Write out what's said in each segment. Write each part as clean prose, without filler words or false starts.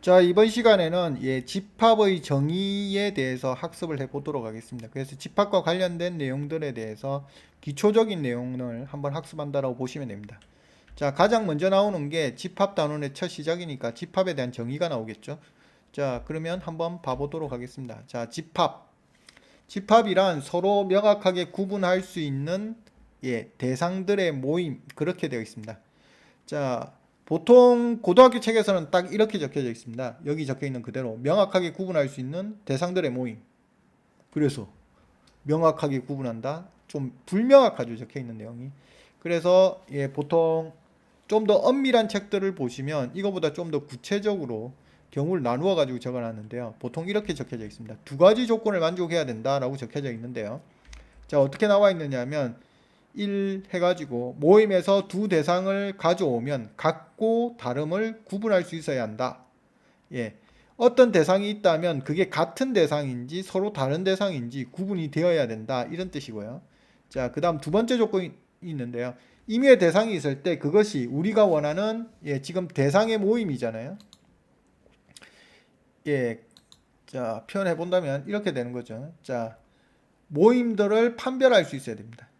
자, 이번 시간에는 집합의 정의에 대해서 학습을 해보도록 하겠습니다. 그래서 집합과 관련된 내용들에 대해서 기초적인 내용을 한번 학습한다라고 보시면 됩니다. 자, 가장 먼저 나오는 게 집합 단원의 첫 시작이니까 집합에 대한 정의가 나오겠죠. 자, 그러면 한번 봐보도록 하겠습니다. 자, 집합. 집합이란 서로 명확하게 구분할 수 있는 대상들의 모임, 그렇게 되어 있습니다. 자, 보통 고등학교 책에서는 딱 이렇게 적혀져 있습니다. 여기 적혀 있는 그대로 명확하게 구분할 수 있는 대상들의 모임. 그래서 명확하게 구분한다. 좀 불명확하죠, 적혀 있는 내용이. 그래서 보통 좀 더 엄밀한 책들을 보시면 이거보다 좀 더 구체적으로 경우를 나누어 가지고 적어놨는데요. 보통 이렇게 적혀져 있습니다. 두 가지 조건을 만족해야 된다라고 적혀져 있는데요. 자, 어떻게 나와 있느냐면 1 해가지고 모임에서 두 대상을 가져오면 같고 다름을 구분할 수 있어야 한다. 어떤 대상이 있다면 그게 같은 대상인지 서로 다른 대상인지 구분이 되어야 된다. 이런 뜻이고요. 자, 그 다음 두 번째 조건이 있는데요. 임의의 대상이 있을 때 그것이 우리가 원하는 지금 대상의 모임이잖아요. 자, 표현해 본다면 이렇게 되는 거죠. 자, 모임들을 판별할 수 있어야 됩니다.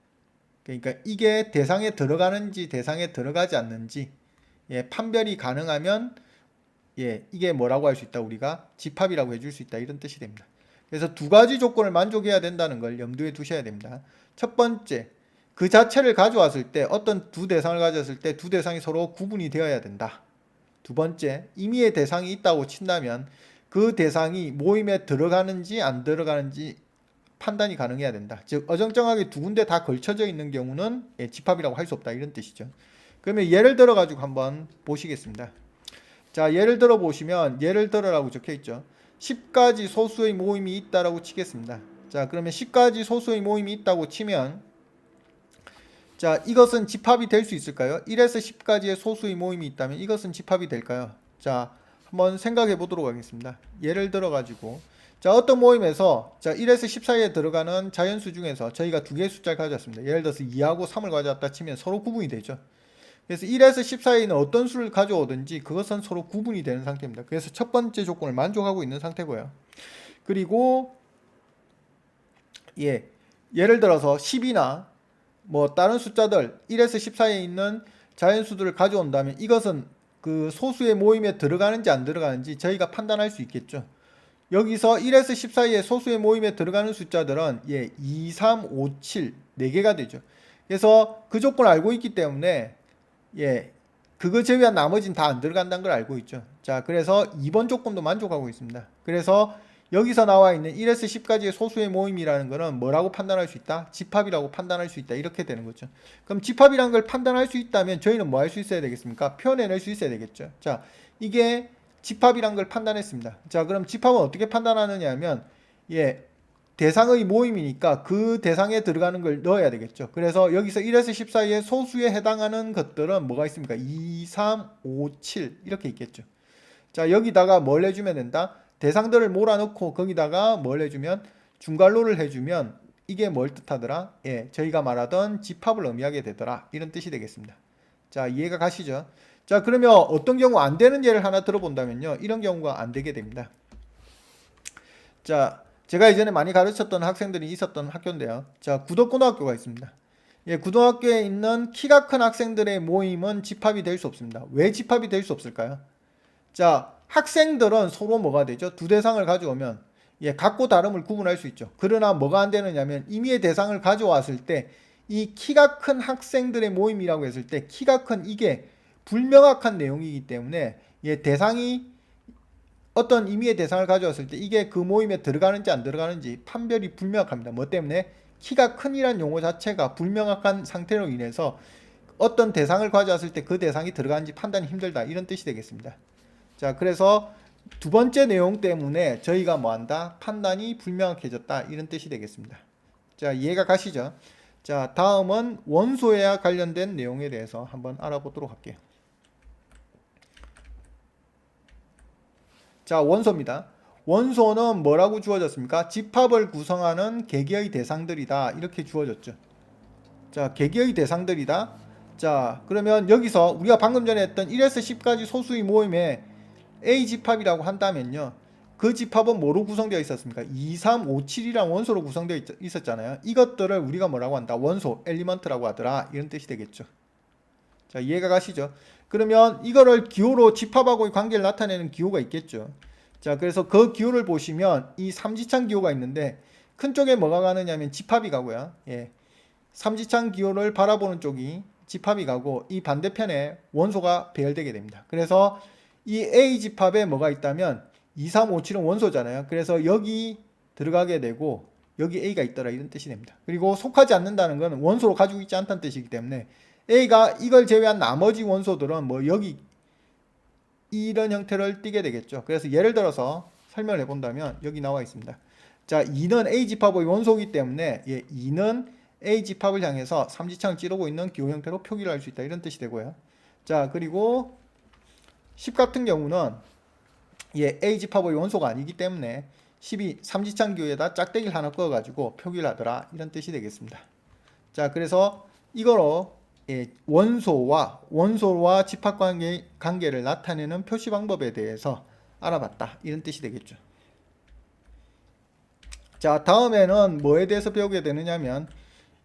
그러니까 이게 대상에 들어가는지 대상에 들어가지 않는지 판별이 가능하면 이게 뭐라고 할 수 있다. 우리가 집합이라고 해줄 수 있다. 이런 뜻이 됩니다. 그래서 두 가지 조건을 만족해야 된다는 걸 염두에 두셔야 됩니다. 첫 번째, 그 자체를 가져왔을 때 어떤 두 대상을 가졌을 때 두 대상이 서로 구분이 되어야 된다. 두 번째, 임의의 대상이 있다고 친다면 그 대상이 모임에 들어가는지 안 들어가는지 판단이 가능해야 된다. 즉 어정쩡하게 두 군데 다 걸쳐져 있는 경우는 집합이라고 할 수 없다. 이런 뜻이죠. 그러면 예를 들어 가지고 한번 보시겠습니다. 자, 예를 들어 보시면 예를 들어라고 적혀 있죠. 10가지 소수의 모임이 있다라고 치겠습니다. 자, 그러면 10가지 소수의 모임이 있다고 치면 자, 이것은 집합이 될 수 있을까요? 1에서 10가지의 소수의 모임이 있다면 이것은 집합이 될까요? 자, 한번 생각해 보도록 하겠습니다. 예를 들어 가지고 자, 어떤 모임에서 자, 1에서 10 사이에 들어가는 자연수 중에서 저희가 두 개의 숫자를 가져왔습니다. 예를 들어서 2하고 3을 가져왔다 치면 서로 구분이 되죠. 그래서 1에서 10 사이에는 어떤 수를 가져오든지 그것은 서로 구분이 되는 상태입니다. 그래서 첫 번째 조건을 만족하고 있는 상태고요. 그리고 예를 들어서 10이나 뭐 다른 숫자들 1에서 10 사이에 있는 자연수들을 가져온다면 이것은 그 소수의 모임에 들어가는지 안 들어가는지 저희가 판단할 수 있겠죠. 여기서 1에서 10 사이에 소수의 모임에 들어가는 숫자들은 2, 3, 5, 7 4개가 되죠. 그래서 그 조건을 알고 있기 때문에 그거 제외한 나머지는 다 안 들어간다는 걸 알고 있죠. 자, 그래서 2번 조건도 만족하고 있습니다. 그래서 여기서 나와 있는 1에서 10까지의 소수의 모임이라는 것은 뭐라고 판단할 수 있다? 집합이라고 판단할 수 있다. 이렇게 되는 거죠. 그럼 집합이라는 걸 판단할 수 있다면 저희는 뭐 할 수 있어야 되겠습니까? 표현해낼 수 있어야 되겠죠. 자, 이게 집합이란 걸 판단했습니다. 자, 그럼 집합은 어떻게 판단하느냐 하면 대상의 모임이니까 그 대상에 들어가는 걸 넣어야 되겠죠. 그래서 여기서 1에서 10 사이에 소수에 해당하는 것들은 뭐가 있습니까? 2, 3, 5, 7 이렇게 있겠죠. 자, 여기다가 뭘 해주면 된다? 대상들을 몰아넣고 거기다가 뭘 해주면 중괄호를 해주면 이게 뭘 뜻하더라? 저희가 말하던 집합을 의미하게 되더라. 이런 뜻이 되겠습니다. 자, 이해가 가시죠? 자, 그러면 어떤 경우 안 되는 예를 하나 들어본다면요. 이런 경우가 안 되게 됩니다. 자, 제가 이전에 많이 가르쳤던 학생들이 있었던 학교인데요. 자, 구덕고등학교가 있습니다. 고등학교에 있는 키가 큰 학생들의 모임은 집합이 될 수 없습니다. 왜 집합이 될 수 없을까요? 자, 학생들은 서로 뭐가 되죠? 두 대상을 가져오면 같고 다름을 구분할 수 있죠. 그러나 뭐가 안 되느냐면 임의의 대상을 가져왔을 때 이 키가 큰 학생들의 모임이라고 했을 때 키가 큰 이게 불명확한 내용이기 때문에 대상이 어떤 임의의 대상을 가져왔을 때 이게 그 모임에 들어가는지 안 들어가는지 판별이 불명확합니다. 뭐 때문에? 키가 큰이란 용어 자체가 불명확한 상태로 인해서 어떤 대상을 가져왔을 때 그 대상이 들어가는지 판단이 힘들다. 이런 뜻이 되겠습니다. 자, 그래서 두 번째 내용 때문에 저희가 뭐한다? 판단이 불명확해졌다. 이런 뜻이 되겠습니다. 자, 이해가 가시죠? 자, 다음은 원소에 관련된 내용에 대해서 한번 알아보도록 할게요. 자, 원소입니다. 원소는 뭐라고 주어졌습니까? 집합을 구성하는 개개의 대상들이다. 이렇게 주어졌죠. 자, 개개의 대상들이다. 자, 그러면 여기서 우리가 방금 전에 했던 1에서 10까지 소수의 모임에 A 집합이라고 한다면요. 그 집합은 뭐로 구성되어 있었습니까? 2, 3, 5, 7이랑 원소로 구성되어 있었잖아요. 이것들을 우리가 뭐라고 한다? 원소, 엘리먼트라고 하더라. 이런 뜻이 되겠죠. 자, 이해가 가시죠? 그러면 이거를 기호로 집합하고의 관계를 나타내는 기호가 있겠죠. 자, 그래서 그 기호를 보시면 이 삼지창 기호가 있는데 큰 쪽에 뭐가 가느냐면 집합이 가고요. 예. 삼지창 기호를 바라보는 쪽이 집합이 가고 이 반대편에 원소가 배열되게 됩니다. 그래서 이 A 집합에 뭐가 있다면 2, 3, 5, 7은 원소잖아요. 그래서 여기 들어가게 되고 여기 A가 있더라 이런 뜻이 됩니다. 그리고 속하지 않는다는 것은 원소로 가지고 있지 않다는 뜻이기 때문에 A가 이걸 제외한 나머지 원소들은 뭐 여기 이런 형태를 띠게 되겠죠. 그래서 예를 들어서 설명을 해본다면 여기 나와 있습니다. 자, 2는 A 집합의 원소이기 때문에 2는 A 집합을 향해서 삼지창을 찌르고 있는 기호 형태로 표기를 할 수 있다 이런 뜻이 되고요. 자, 그리고 10 같은 경우는 A 집합의 원소가 아니기 때문에 10이 삼지창 기호에다 짝대기를 하나 그어가지고 표기를 하더라 이런 뜻이 되겠습니다. 자, 그래서 이거로 원소와 집합 관계를 나타내는 표시 방법에 대해서 알아봤다 이런 뜻이 되겠죠. 자, 다음에는 뭐에 대해서 배우게 되느냐면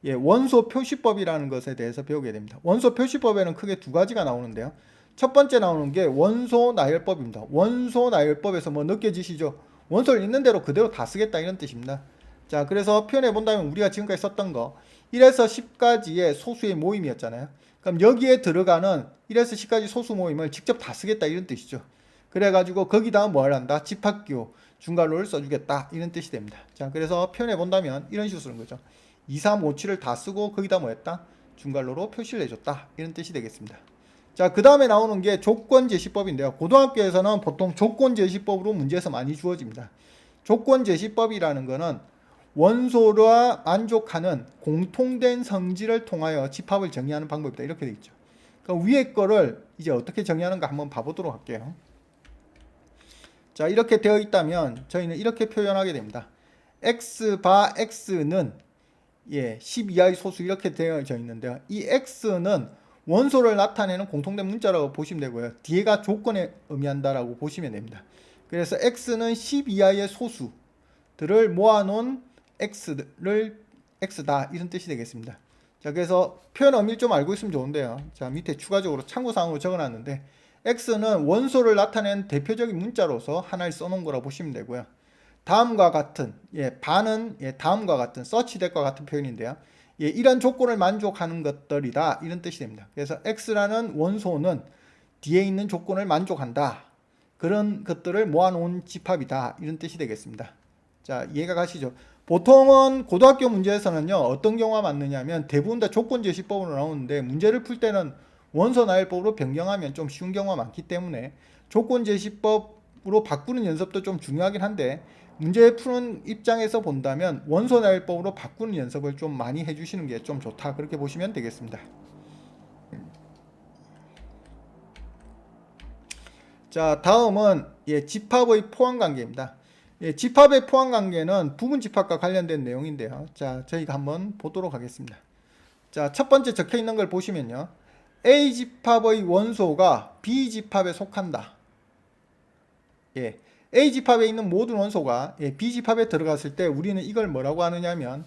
원소 표시법이라는 것에 대해서 배우게 됩니다. 원소 표시법에는 크게 두 가지가 나오는데요. 첫 번째 나오는 게 원소 나열법입니다. 원소 나열법에서 뭐 느껴지시죠? 원소를 있는 대로 그대로 다 쓰겠다 이런 뜻입니다. 자, 그래서 표현해 본다면 우리가 지금까지 썼던 거 1에서 10까지의 소수의 모임이었잖아요. 그럼 여기에 들어가는 1에서 10까지 소수 모임을 직접 다 쓰겠다 이런 뜻이죠. 그래가지고 거기다 뭘 한다? 집합기호, 중괄호를 써주겠다 이런 뜻이 됩니다. 자, 그래서 표현해 본다면 이런 식으로 쓰는 거죠. 2, 3, 5, 7을 다 쓰고 거기다 뭐 했다? 중괄호로 표시를 해줬다 이런 뜻이 되겠습니다. 자, 그 다음에 나오는 게 조건제시법인데요. 고등학교에서는 보통 조건제시법으로 문제에서 많이 주어집니다. 조건제시법이라는 거는 원소와 만족하는 공통된 성질을 통하여 집합을 정의하는 방법이다. 이렇게 되어 있죠. 그럼 위에 거를 이제 어떻게 정의하는가 한번 봐보도록 할게요. 자, 이렇게 되어 있다면 저희는 이렇게 표현하게 됩니다. X바 X는 10 이하의 소수 이렇게 되어져 있는데요. 이 X는 원소를 나타내는 공통된 문자라고 보시면 되고요. 뒤에가 조건에 의미한다라고 보시면 됩니다. 그래서 X는 10 이하의 소수들을 모아놓은 X다 이런 뜻이 되겠습니다. 자, 그래서 표현 의미를 좀 알고 있으면 좋은데요. 자, 밑에 추가적으로 참고사항으로 적어놨는데 X는 원소를 나타내는 대표적인 문자로서 하나를 써놓은 거라고 보시면 되고요. 다음과 같은 반은 다음과 같은 such that과 같은 표현인데요. 이런 조건을 만족하는 것들이다 이런 뜻이 됩니다. 그래서 X라는 원소는 뒤에 있는 조건을 만족한다. 그런 것들을 모아놓은 집합이다 이런 뜻이 되겠습니다. 자, 이해가 가시죠? 보통은 고등학교 문제에서는요 어떤 경우가 많느냐면 대부분 다 조건제시법으로 나오는데 문제를 풀 때는 원소 나열법으로 변경하면 좀 쉬운 경우가 많기 때문에 조건제시법으로 바꾸는 연습도 좀 중요하긴 한데 문제 푸는 입장에서 본다면 원소 나열법으로 바꾸는 연습을 좀 많이 해주시는 게 좀 좋다 그렇게 보시면 되겠습니다. 자, 다음은 집합의 포함관계입니다. 집합의 포함관계는 부분집합과 관련된 내용인데요. 자, 저희가 한번 보도록 하겠습니다. 자, 첫 번째 적혀 있는 걸 보시면요. A 집합의 원소가 B 집합에 속한다. A 집합에 있는 모든 원소가 B 집합에 들어갔을 때 우리는 이걸 뭐라고 하느냐면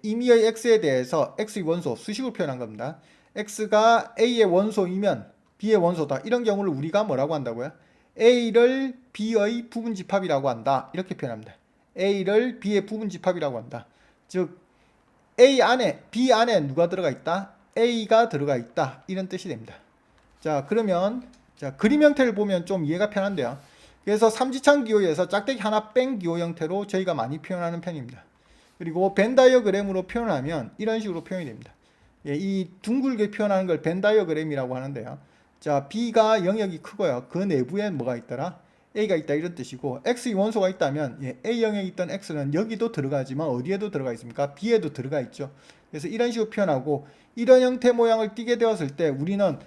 임의의 X에 대해서 X의 원소 수식으로 표현한 겁니다. X가 A의 원소이면 B의 원소다. 이런 경우를 우리가 뭐라고 한다고요? A를 B의 부분집합이라고 한다. 이렇게 표현합니다. A를 B의 부분집합이라고 한다. 즉 B 안에 누가 들어가 있다? A가 들어가 있다. 이런 뜻이 됩니다. 자, 그러면 그림 형태를 보면 좀 이해가 편한데요. 그래서 삼지창 기호에서 짝대기 하나 뺀 기호 형태로 저희가 많이 표현하는 편입니다. 그리고 벤 다이어그램으로 표현하면 이런 식으로 표현이 됩니다. 이 둥글게 표현하는 걸 벤 다이어그램이라고 하는데요. 자, B가 영역이 크고요. 그 내부에 뭐가 있더라? A가 있다 이런 뜻이고 X의 원소가 있다면 A 영역에 있던 X는 여기도 들어가지만 어디에도 들어가 있습니까? B에도 들어가 있죠. 그래서 이런 식으로 표현하고 이런 형태 모양을 띠게 되었을 때 우리는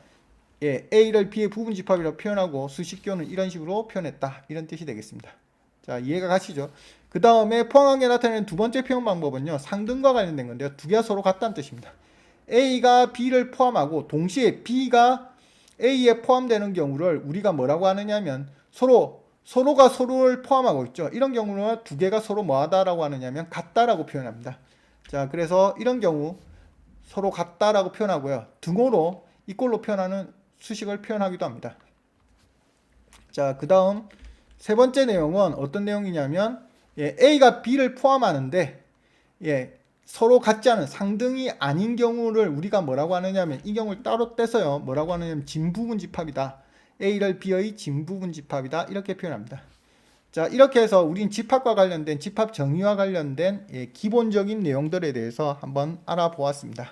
A를 B의 부분집합이라고 표현하고 수식교는 이런 식으로 표현했다. 이런 뜻이 되겠습니다. 자, 이해가 가시죠? 그 다음에 포함관계 나타내는 두 번째 표현 방법은요. 상등과 관련된 건데요. 두 개가 서로 같다는 뜻입니다. A가 B를 포함하고 동시에 B가 A에 포함되는 경우를 우리가 뭐라고 하느냐면 서로가 서로를 포함하고 있죠. 이런 경우는 두 개가 서로 뭐하다라고 하느냐면 같다라고 표현합니다. 자, 그래서 이런 경우 서로 같다라고 표현하고요. 등호로 이꼴로 표현하는 수식을 표현하기도 합니다. 자, 그 다음 세 번째 내용은 어떤 내용이냐면 A가 B를 포함하는데 서로 같지 않은 상등이 아닌 경우를 우리가 뭐라고 하느냐면 이 경우를 따로 떼서요. 뭐라고 하느냐면 진부분집합이다. A를 B의 진부분집합이다. 이렇게 표현합니다. 자, 이렇게 해서 우린 집합과 관련된 집합 정의와 관련된 기본적인 내용들에 대해서 한번 알아보았습니다.